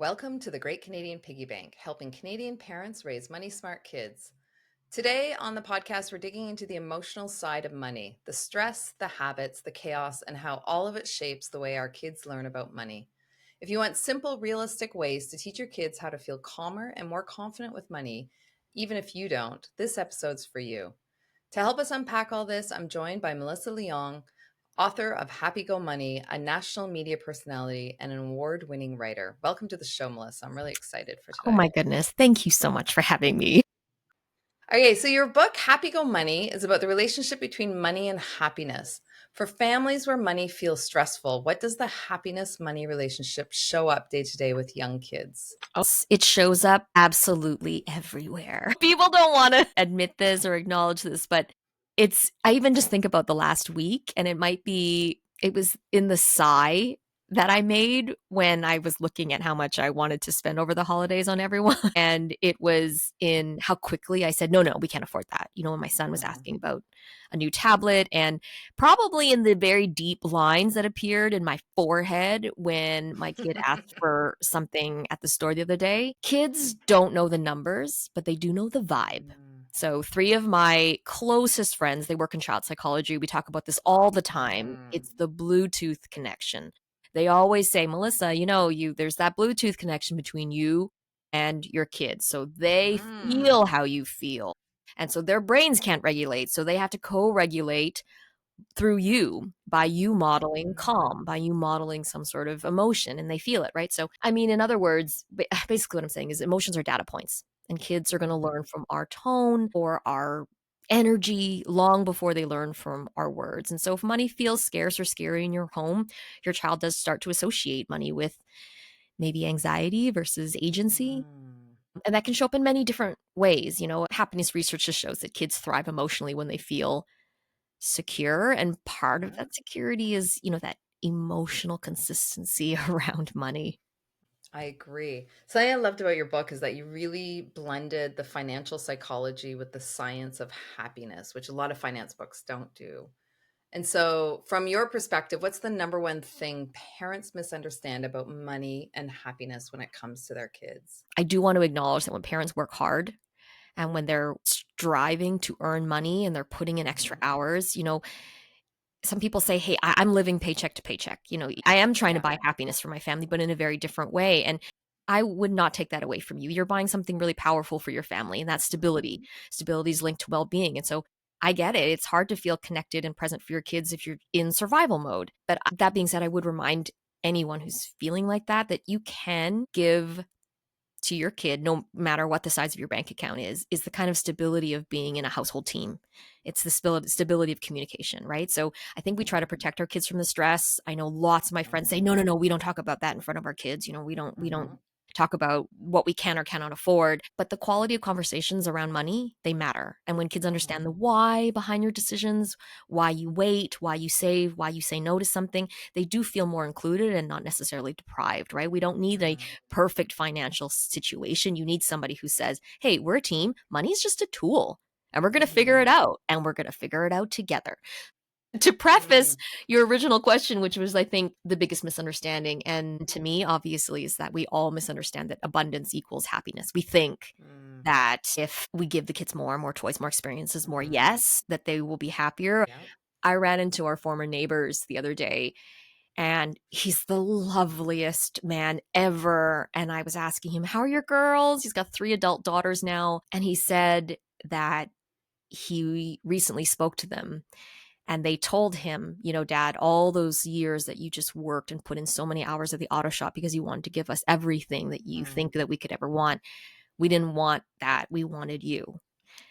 Welcome to the Great Canadian Piggy Bank, helping Canadian parents raise money smart kids. Today on the podcast, we're digging into the emotional side of money, the stress, the habits, the chaos, and how all of it shapes the way our kids learn about money. If you want simple, realistic ways to teach your kids how to feel calmer and more confident with money, even if you don't, this episode's for you. To help us unpack all this, I'm joined by Melissa Leong, author of Happy Go Money, a national media personality, and an award-winning writer. Welcome to the show, Melissa. I'm really excited for Oh today. my goodness. Thank you so much for having me. Okay, so your book, Happy Go Money, is about the relationship between money and happiness. For families where money feels stressful, what does the happiness money relationship show up day to day with young kids? It shows up absolutely everywhere. People don't want to admit this or acknowledge this, but I even just think about the last week, and it was in the sigh that I made when I was looking at how much I wanted to spend over the holidays on everyone. And it was in how quickly I said, no, we can't afford that. When my son was Mm. asking about a new tablet, and probably in the very deep lines that appeared in my forehead when my kid asked for something at the store the other day. Kids don't know the numbers, but they do know the vibe. Mm. So, three of my closest friends, they work in child psychology. We talk about this all the time. Mm. It's the Bluetooth connection. They always say, Melissa, there's that Bluetooth connection between you and your kids. So they Mm. feel how you feel. And so their brains can't regulate. So they have to co regulate through you, by you modeling Mm. calm, by you modeling some sort of emotion, and they feel it, right? So, I mean, in other words, basically what I'm saying is emotions are data points, and kids are going to learn from our tone or our energy long before they learn from our words. And so if money feels scarce or scary in your home, your child does start to associate money with maybe anxiety versus agency. Mm. And that can show up in many different ways. Happiness research just shows that kids thrive emotionally when they feel secure. And part of Mm. that security is, that emotional consistency around money. I agree. Something I loved about your book is that you really blended the financial psychology with the science of happiness, which a lot of finance books don't do. And so, from your perspective, what's the number one thing parents misunderstand about money and happiness when it comes to their kids? I do want to acknowledge that when parents work hard and when they're striving to earn money and they're putting in extra Hmm. hours, some people say, hey, I'm living paycheck to paycheck. I am trying to Yeah. buy happiness for my family, but in a very different way. And I would not take that away from you. You're buying something really powerful for your family, and that's stability. Hmm. Stability is linked to well being. And so I get it. It's hard to feel connected and present for your kids if you're in survival mode. But that being said, I would remind anyone who's feeling like that you can give to your kid, no matter what the size of your bank account is the kind of stability of being in a household team. It's the stability of communication, right? So I think we try to protect our kids from the stress. I know lots of my friends say, no, Hmm. no, no, we don't talk about that in front of our kids. We don't Hmm. talk about what we can or cannot afford. But the quality of conversations around money, they matter. And when kids understand the Hmm. why behind your decisions, why you wait, why you save, why you say no to something, they do feel more included and not necessarily deprived, right? We don't need a Hmm. perfect financial situation. You need somebody who says, hey, we're a team. Money is just a tool, and we're going to figure it Hmm. out, and we're going to figure it out together. To preface Hmm. your original question, which was, I think, the biggest misunderstanding, and to me, obviously, is that we all misunderstand that abundance equals happiness. We think Hmm. that if we give the kids more toys, more experiences, more Hmm. yes, that they will be happier. Yep. I ran into our former neighbors the other day, and he's the loveliest man ever. And I was asking him, how are your girls? He's got 3 adult daughters now. And he said that he recently spoke to them, and they told him, Dad, all those years that you just worked and put in so many hours at the auto shop because you wanted to give us everything that you Hmm. think that we could ever want. We didn't want that. We wanted you.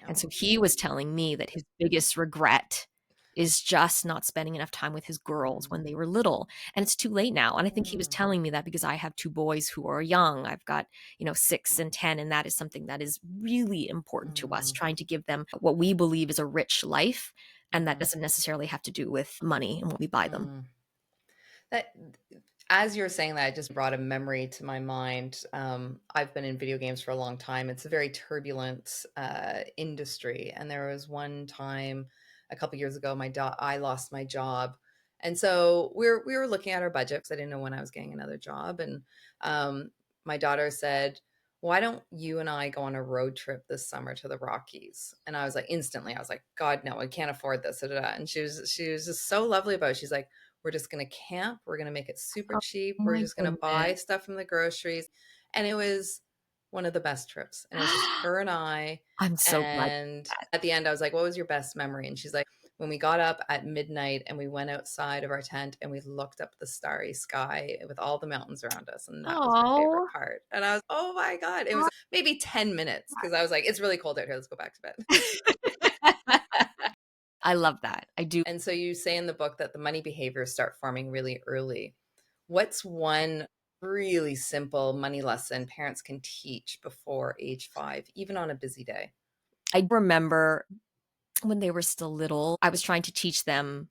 And so Oh. he was telling me that his biggest regret is just not spending enough time with his girls when Hmm. they were little. And it's too late now. And I think he was Hmm. telling me that because I have 2 boys who are young. I've got, 6 and 10. And that is something that is really important to us, Hmm. trying to give them what we believe is a rich life. And that Hmm. doesn't necessarily have to do with money and what we buy them. Hmm. That, as you were saying that, it just brought a memory to my mind. I've been in video games for a long time. It's a very turbulent industry, and there was one time a couple years ago, I lost my job, and so we were looking at our budget because I didn't know when I was getting another job, and um, my daughter said, why don't you and I go on a road trip this summer to the Rockies? And I was like, instantly, I was like, God, no, I can't afford this. Da, da, da. And she was just so lovely about it. She's like, we're just going to camp. We're going to make it super Oh cheap. We're my just going to buy goodness. stuff from the groceries. And it was one of the best trips. And it was just her and I. I'm so glad. And at the end, I was like, what was your best memory? And she's like, when we got up at midnight and we went outside of our tent and we looked up the starry sky with all the mountains around us. And that was my favorite Oh, part. And I was, oh my God. It was maybe 10 minutes because I was like, it's really cold out here. Let's go back to bed. I love that. I do. And so you say in the book that the money behaviors start forming really early. What's one really simple money lesson parents can teach before age 5, even on a busy day? I remember when they were still little, I was trying to teach them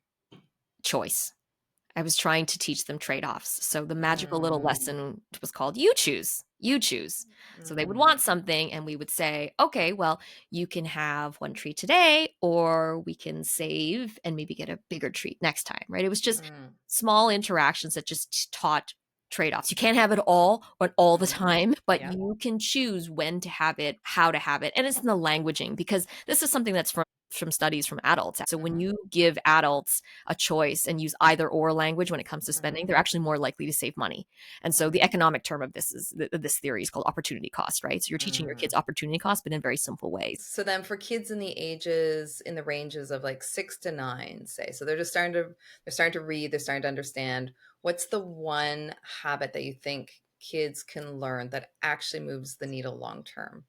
choice. I was trying to teach them trade-offs. So the magical little lesson was called you choose. You choose. So they would Mm, want something and we would say, okay, well, you can have one treat today or we can save and maybe get a bigger treat next time, right? It was just mm, small interactions that just taught trade-offs. You can't have it all or all the mm. time, but Yep. you can choose when to have it, how to have it. And it's in the languaging because this is something that's from studies from adults. So when Mm-hmm. you give adults a choice and use either or language when it comes to Mm-hmm. spending, they're actually more likely to save money. And so the Mm, economic term of this is this theory is called opportunity cost, right? So you're teaching your kids mm. opportunity cost, but in very simple ways. So then for kids in the ranges of like 6 to 9, say, so they're starting to read, they're starting to understand. What's the one habit that you think kids can learn that actually moves the needle long term?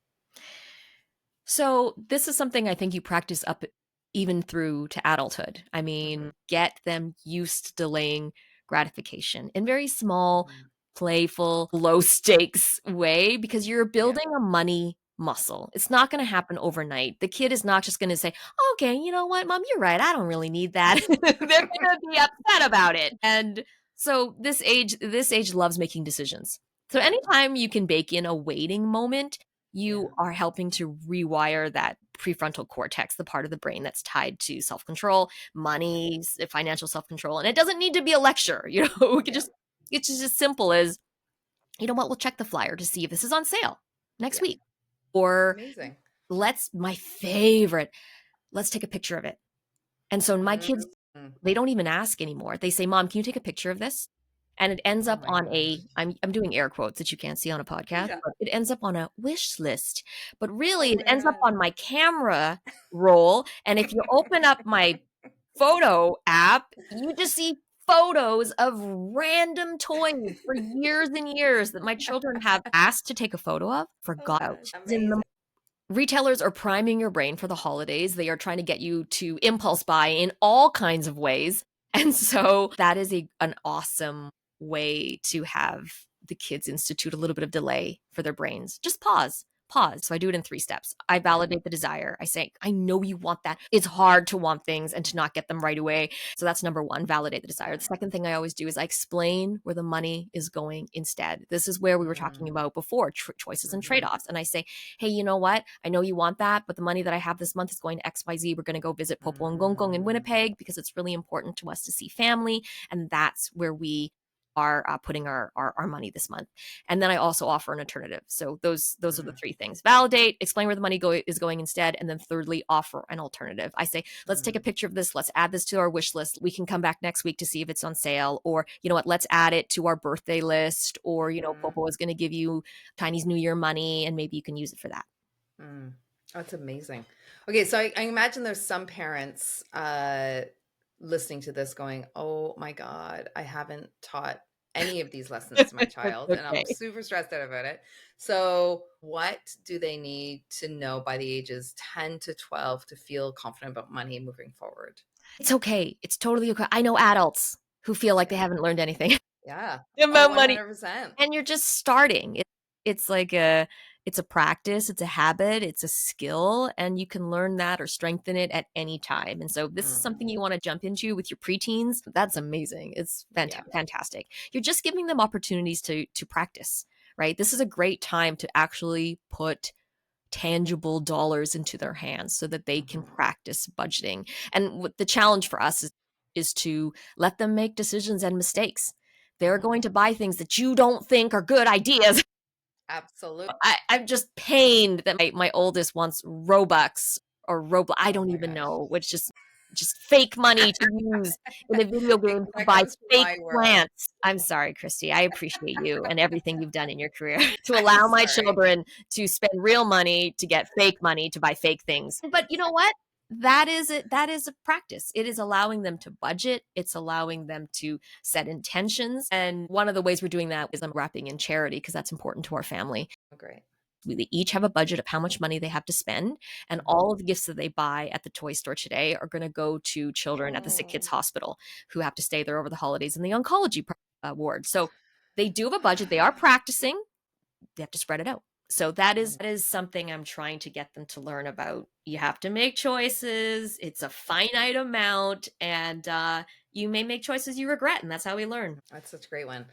So this is something I think you practice up even through to adulthood. I Mm-hmm. mean, get them used to delaying gratification in very small, Mm. playful, low stakes way because you're Yeah. building a money muscle. It's not going to happen overnight. The kid is not just going to say, "Okay, you know what, mom, you're right. I don't really need that." They're going to be upset about it. And so this age loves making decisions. So Yeah. anytime you can bake in a waiting moment, you Yeah. are helping to rewire that prefrontal cortex, the part of the brain that's tied to self-control, money, financial self-control. And it doesn't need to be a lecture, we could Yeah. just it's just as simple as, you know what, we'll check the flyer to see if this is on sale next Yeah. week. Or Amazing. my favorite, let's take a picture of it. And so my kids, Mm. they don't even ask anymore. They say, "Mom, can you take a picture of this?" And it ends Oh up my on gosh. I'm doing air quotes that you can't see on a podcast, Yeah. but it ends up on a wish list. But really, Oh it my ends up God. on my camera roll. And if you open up my photo app, you just see photos of random toys for years and years that my children have asked to take a photo of, Oh, forgot about. In the amazing. Retailers are priming your brain for the holidays. They are trying to get you to impulse buy in all kinds of ways. And so that is an awesome way to have the kids institute a little bit of delay for their brains. Just pause. Pause. So I do it in 3 steps. I Yeah. validate the desire. I say, I know you want that. It's hard to want things and to not get them right away. So that's number one, validate the desire. The second thing I always do is I explain where the money is going instead. This is where we were talking Mm. about before, choices and Mm-hmm. trade offs. And I say, hey, you know what? I know you want that, but the money that I have this month is going to XYZ. We're going to go visit Popo and Gongong in Mm. Winnipeg because it's really important to us to see family. And that's where we are putting our money this month. And then I also offer an alternative. So those are the Mm. 3 things: validate, explain where the money is going instead, and then thirdly, offer an alternative. I say, let's take a Mm. picture of this. Let's add this to our wish list. We can come back next week to see if it's on sale. Or, you know what, let's add it to our birthday list. Or, Mm. Popo is going to give you Chinese New Year money and maybe you can use it for that. Mm. That's amazing. Okay, so I imagine there's some parents listening to this going, oh my God, I haven't taught any of these lessons to my That's child, and I'm okay. super stressed out about it. So, what do they need to know by the ages 10 to 12 to feel confident about money moving forward? It's okay. It's totally okay. I know adults who feel like they Yeah. haven't learned anything Yeah. Oh, about money. 100%. And you're just starting. It's like it's a practice, it's a habit, it's a skill, and you can learn that or strengthen it at any time. And so this is Mm. something you want to jump into with your preteens. That's amazing. It's Yeah. fantastic. You're just giving them opportunities to practice, right? This is a great time to actually put tangible dollars into their hands so that they can Hmm. practice budgeting. And what the challenge for us is to let them make decisions and mistakes. They're Hmm. going to buy things that you don't think are good ideas. Absolutely. I'm just pained that my oldest wants Robux or Roblox. I Oh don't my even gosh. know, which just fake money to use in a video game to That buy comes from fake my world. plants. I'm sorry, Christy. I appreciate you and everything you've done in your career to I'm allow my sorry. children to spend real money to get fake money to buy fake things. But you know what? That is it. That is a practice. It is allowing them to budget. It's allowing them to set intentions. And one of the ways we're doing that is I'm wrapping in charity because that's important to our family. Oh, great. They each have a budget of how much money they have to spend, and Mhm. all of the gifts that they buy at the toy store today are going to go to children at the sick kids Oh. hospital who have to stay there over the holidays in the oncology ward. So they do have a budget. They are practicing. They have to spread it out. So that is something I'm trying to get them to learn about. You have to make choices. It's a finite amount, and you may make choices you regret, and that's how we learn. That's such a great one.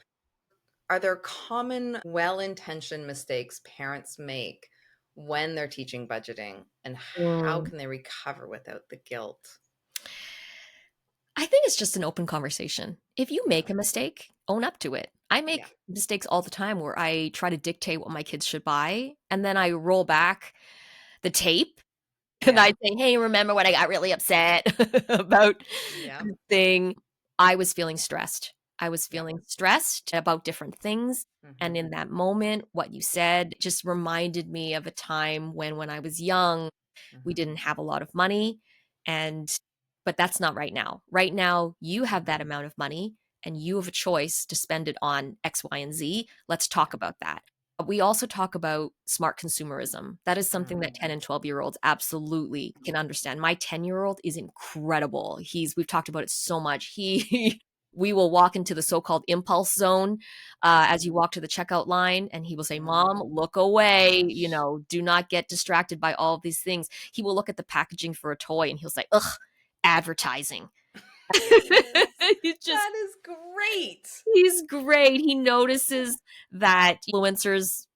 Are there common, well-intentioned mistakes parents make when they're teaching budgeting, and how Mm. can they recover without the guilt? I think it's just an open conversation. If you Yeah. make a mistake, own up to it. I Yeah. make mistakes all the time where I try to dictate what my kids should buy, and then I roll back the tape and I Yeah. say, "Hey, remember when I got really upset about Yeah. this thing?" I was feeling stressed. I was Yeah. feeling stressed about different things, and Mhm. in that moment, what you said just reminded me of a time when I was young, we Mhm. didn't have a lot of money, and but that's not right now. Right now, you have that Mhm. amount of money and you have a choice to spend it on X, Y, and Z. Let's talk Yeah. about that. We also talk about smart consumerism. That is something that Mm. 10 and 12-year-olds absolutely can understand. My 10-year-old is incredible. We've talked about it so much. We will walk into the so-called impulse zone as you walk to the checkout line, and he will say, "Mom, Mm. look Oh my away. gosh. Do not get distracted by all of these things." He will look at the packaging for a toy and he'll say, "Ugh, advertising." He's just That is great. he's great. He notices that influencers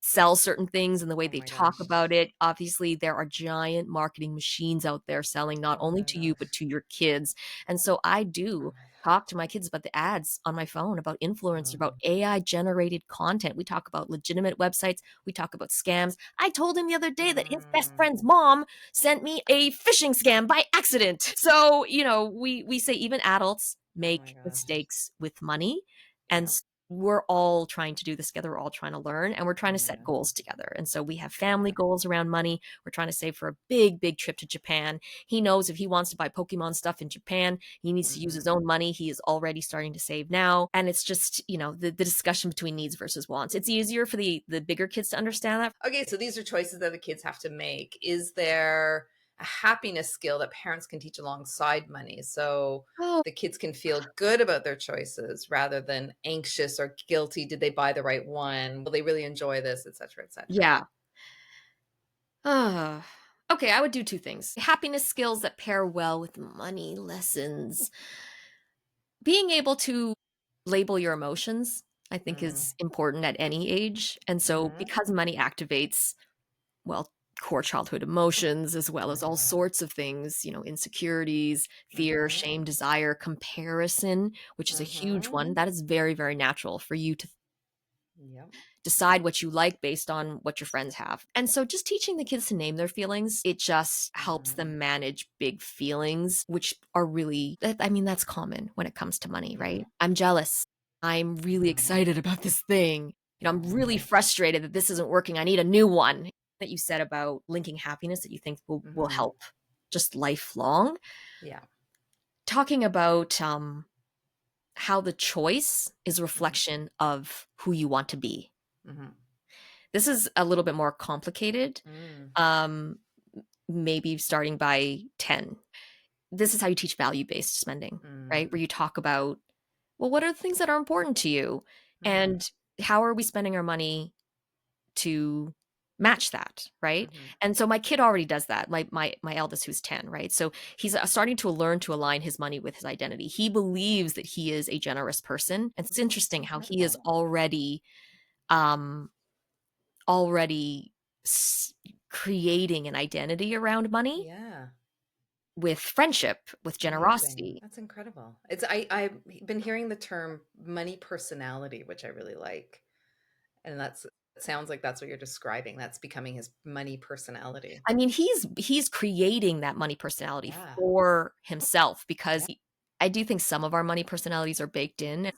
sell certain things and the way Oh they my talk gosh. about it. Obviously, there are giant marketing machines out there selling not Oh only my to you, but gosh. to your kids. And so I Oh do my talk to my kids about the ads on my phone, about influencers, about Mhm. AI generated content. We talk about legitimate websites. We talk about scams. I told him the other day that his best Mm. friend's mom sent me a phishing scam by accident. So, we say even adults Oh my make gosh. mistakes with money. And Yeah. we're all trying to do this together. We're all trying to learn and we're trying Oh to my set god. goals together. And so we have family Yeah. goals around money. We're trying to save for a big, big trip to Japan. He knows if he wants to buy Pokemon stuff in Japan, he needs to use his Mhm. own money. He is already starting to save now. And it's just, the discussion between needs versus wants. It's easier for the bigger kids to understand that. Okay, so these are choices that the kids have to make. Is there a happiness skill that parents can teach alongside money so Oh, the kids can feel good about their choices rather than anxious or guilty? Did they buy the right one? Will they really enjoy this, et cetera, et cetera? yeah. Uh, okay, I would do two things. Happiness skills that pair well with money lessons. Being able to label your emotions, I think, Mm. is important at any age. And so, Mhm. because money activates, well, core childhood emotions, as well as all Mhm. sorts of things, insecurities, fear, Mhm. shame, desire, comparison, which is a huge Mhm. one, that is very, very natural for you to Yep. decide what you like based on what your friends have. And so just teaching the kids to name their feelings, it just helps Mhm. them manage big feelings, which are really, I mean, that's common when it comes to money, Mhm. right? I'm jealous. I'm really Mhm. excited about this thing. I'm really Mhm. frustrated that this isn't working. I need a new one. That you said about linking happiness that you think will Mhm. help just lifelong. Yeah. Talking about how the choice is a Mhm. reflection of who you want to be. Mhm. This is a little bit more complicated, Mm. um, maybe starting by 10. This is how you teach value-based spending, Mm. right? Where you talk about, well, what are the things that are important to you? Mhm. And how are we spending our money to match that, right? Mhm. And so my kid already does that. My eldest who's 10, right? So he's starting to learn to align his money with his identity. He believes that he is a generous person. And it's It's interesting how he is incredible. um already s- creating an identity around money Yeah. with friendship, with Amazing. generosity. That's incredible. I've been hearing the term money personality, which I really like. And that's It sounds like that's what you're describing. That's becoming his money personality. I mean, he's creating that money personality Yeah. for himself because Yeah. I do think some of our money personalities are baked in,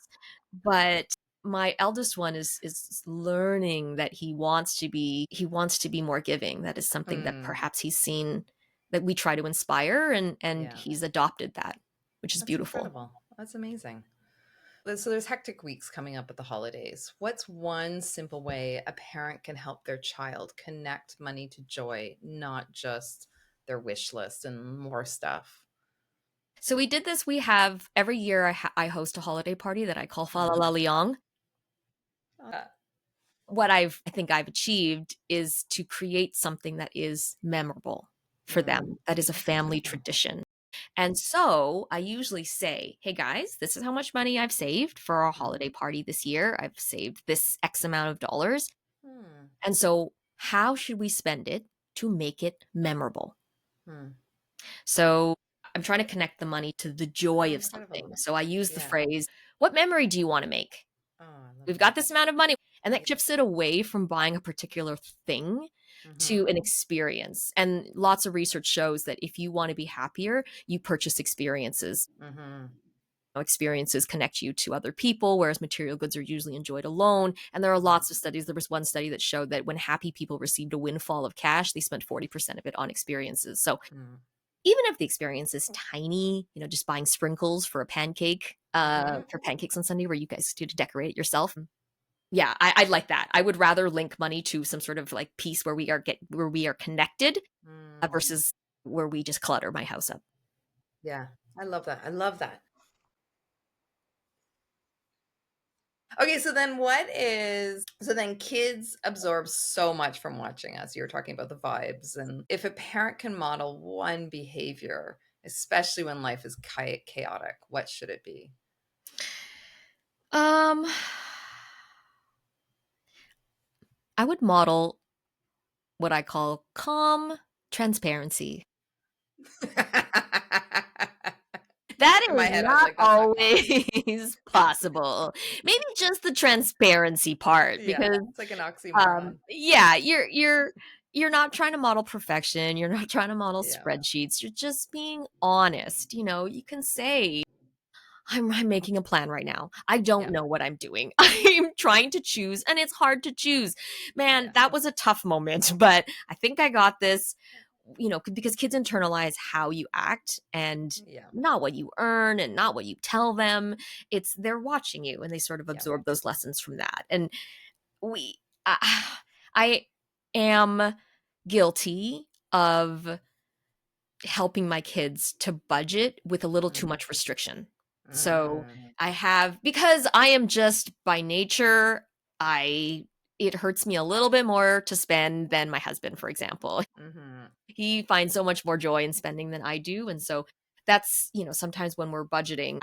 but my eldest one is learning that he wants to be more giving. That is something that Mm. perhaps he's seen that we try to inspire, and Yeah. he's adopted that, which is That's beautiful. incredible. That's amazing. So there's hectic weeks coming up with the holidays. What's one simple way a parent can help their child connect money to joy, not just their wish list and more stuff? So we did this. We have every year I host a holiday party that I call Fa La Mm. La Leong. Uh, What I think I've achieved is to create something that is memorable for mm. them, that is a That's family beautiful. tradition. And so I usually say, "Hey guys, this is how much money I've saved for our Mm. holiday party this year. I've saved this X amount of dollars. Mm. And so how should we spend it to make it memorable?" Mm. So I'm trying to connect the money to the Oh, joy of incredible. something. So I use the Yeah. phrase, "What memory do you want to make? Oh, I love We've got that. this amount of money." And Yeah. that shifts it away from buying a particular thing Mm-hmm. to an experience. And lots of research shows that if you want to be happier, you purchase experiences. Mm-hmm. Experiences connect you to other people, whereas material goods are usually enjoyed alone. And there are Mm. lots of studies. There was one study that showed that when happy people received a windfall of cash, they spent 40% of it on experiences. So Mm. even if the experience is tiny, just buying sprinkles for Mm-hmm. for pancakes on Sunday where you guys do to decorate it yourself. Yeah, I like that. I would rather link money to some sort of like piece where we are connected Mm. versus where we just clutter my house up. Yeah. I love that. I love that. Okay, so then kids absorb so much from watching us. You were talking about the vibes. And if a parent can model one behavior, especially when life is chaotic, what should it be? Um, I would model what I call calm transparency. That In my is head, I was not like, that's not calm. always possible. Maybe just the transparency part Yeah, because it's like an oxymoron. yeah, you're not trying to model perfection, you're not trying to model Yeah, spreadsheets, you're just being honest. You can say, I'm making a plan right now. I don't yeah, know what I'm doing. I'm trying to choose, and it's hard to choose. Man, yeah, that was a tough moment, but I think I got this. Because kids internalize how you act and yeah, not what you earn and not what you tell them. It's they're watching you and they sort of yeah, absorb those lessons from that. And we, uh, I am guilty of helping my kids to budget with a little too mm, much restriction. So mm, I have, because I am just by nature, I it hurts me a little bit more to spend than my husband, for example. mm-hmm, He finds so much more joy in spending than I do. And so that's, sometimes when we're budgeting,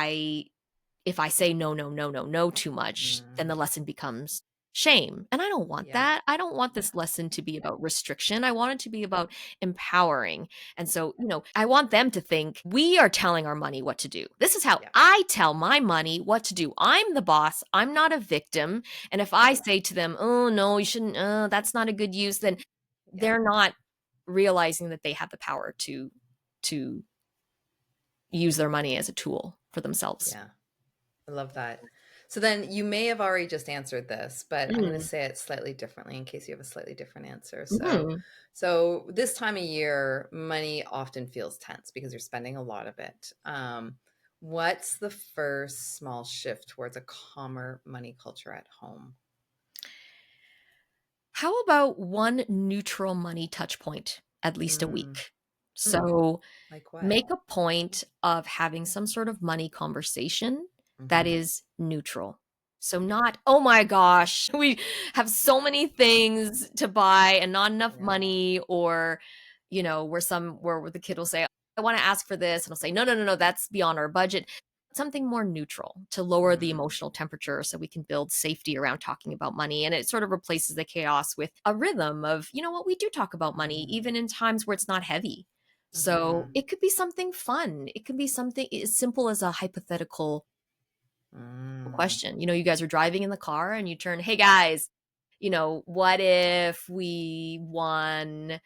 if I say no, no, no, no, no too much, then mm, the lesson becomes shame. And I don't want yeah, that. I don't want yeah, this lesson to be about restriction. I want it to be about empowering. And so, I want them to think we are telling our money what to do. This is how yeah, I tell my money what to do. I'm the boss. I'm not a victim. And if I yeah, say to them, oh, no, you shouldn't, that's not a good use, then yeah, they're not realizing that they have the power to use their money as a tool for themselves. yeah. I love that. So then you may have already just answered this, but I'm going to Mm. say it slightly differently in case you have a slightly different answer. So, Mhm. so this time of year, money often feels tense because you're spending a lot of it. What's the first small shift towards a calmer money culture at home? How about one neutral money touch point at least a Mm, week? hmm, So like what? make a point of having some sort of money conversation that Mm-hmm. is neutral. So not, oh my gosh, we have so many things to buy and not enough Yeah. money, or where the kid will say, I want to ask for this, and I'll say, no, no, no, no, that's beyond our budget. Something more neutral to lower the Mm, emotional temperature so we can build safety around talking about money. And it sort of replaces the chaos with a rhythm of, what we do talk about money, even in times where it's not heavy. So mm-hmm. it could be something fun. It could be something as simple as a hypothetical Mm, question. You guys are driving in the car and you turn, hey guys, What if we won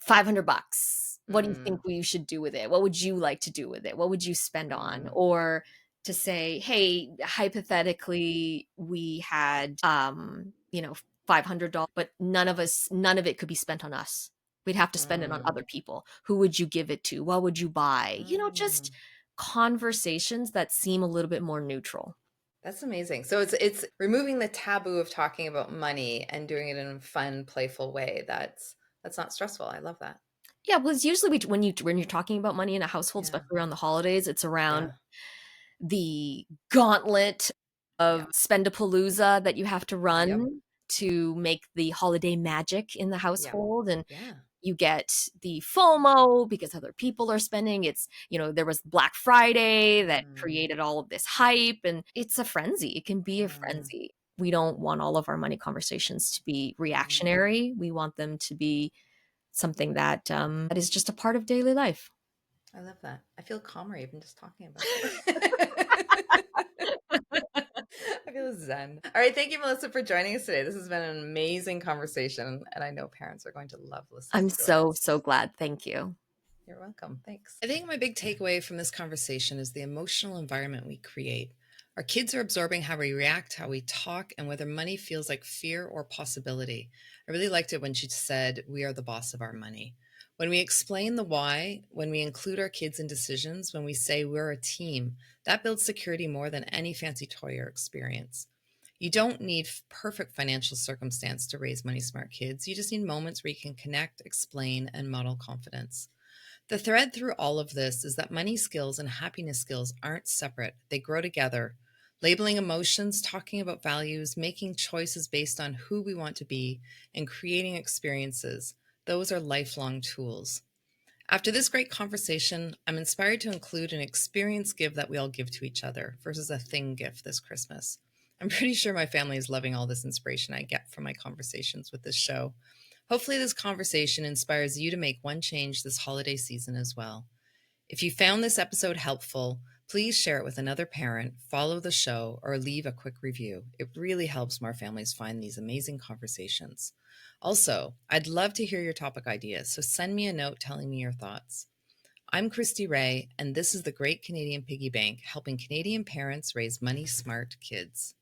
$500? What do you think Mm, we should do with it? What would you like to do with it? What would you spend on? mm, Or to say, hey, hypothetically, we had, $500, but none of it could be spent on us. We'd have to spend it on mm, other people. Who would you give it to? What would you buy? Just mm. conversations that seem a little bit more neutral. That's amazing. So it's removing the taboo of talking about money and doing it in a fun, playful way. That's not stressful. I love that. Yeah, well, it's usually when you're talking about money in a household, Yeah. especially around the holidays, it's around Yeah. the gauntlet of Yeah. spendapalooza that you have to Yep. run to make the holiday magic in the Yep. household. And Yeah. you get the FOMO because other people are spending. There was Black Friday that Mm, created all of this hype, and it's a frenzy. It can be a mm, frenzy. We don't want all of our money conversations to be mm. reactionary. We want them to be something that is just a part of daily life. I love that. I feel calmer even just talking about it. I feel zen. All right. Thank you, Melissa, for joining us today. This has been an amazing conversation, and I know parents are going to love listening I'm to it. so, so glad. Thank you. You're welcome. Thanks. I think my big takeaway from this conversation is the emotional environment we create. Our kids are absorbing how we react, how we talk, and whether money feels like fear or possibility. I really liked it when she said, "We are the boss of our money." When we explain the why, when we include our kids in decisions, when we say we're a team, that builds security more than any fancy toy or experience. You don't need perfect financial circumstance to raise money smart kids. You just need moments where you can connect, explain, and model confidence. The thread through all of this is that money skills and happiness skills aren't separate, they grow together. Labeling emotions, talking about values, making choices based on who we want to be, and creating experiences, those are lifelong tools. After this great conversation, I'm inspired to include an experience gift that we all give to each other versus a thing gift this Christmas. I'm pretty sure my family is loving all this inspiration I get from my conversations with this show. Hopefully, this conversation inspires you to make one change this holiday season as well. If you found this episode helpful, please share it with another parent, follow the show, or leave a quick review. It really helps more families find these amazing conversations. Also, I'd love to hear your topic ideas, so send me a note telling me your thoughts. I'm Christi Ray, and this is the Great Canadian Piggy Bank, helping Canadian parents raise money smart kids.